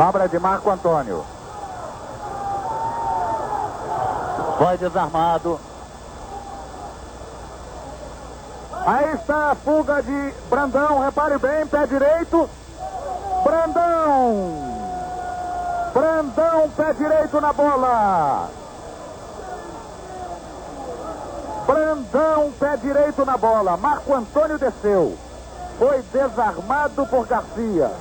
Sobra de Marco Antônio. Foi desarmado. Aí está a fuga de Brandão. Repare bem, pé direito. Brandão. Brandão, pé direito na bola. Brandão, pé direito na bola. Marco Antônio desceu. Foi desarmado por Garcia.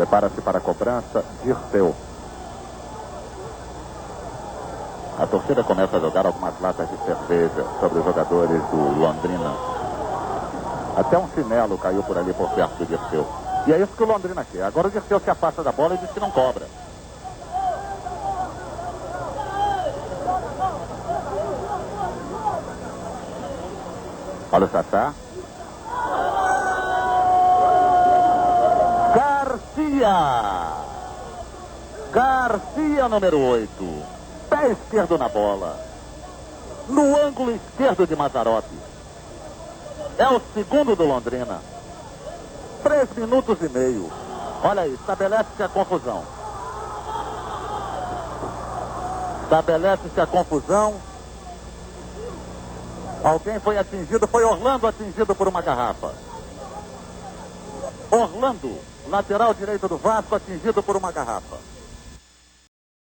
Prepara-se para a cobrança, Dirceu. A torcida começa a jogar algumas latas de cerveja sobre os jogadores do Londrina. Até um chinelo caiu por ali por perto do Dirceu. E é isso que o Londrina quer. Agora o Dirceu se afasta da bola e diz que não cobra. Olha o Sassá. Garcia, número 8. Pé esquerdo na bola. No ângulo esquerdo de Mazzaropi. É o segundo do Londrina. 3 minutos e meio. Olha aí, estabelece-se a confusão. Estabelece-se a confusão. Alguém foi atingido, foi Orlando atingido por uma garrafa. Orlando, lateral direito do Vasco, atingido por uma garrafa.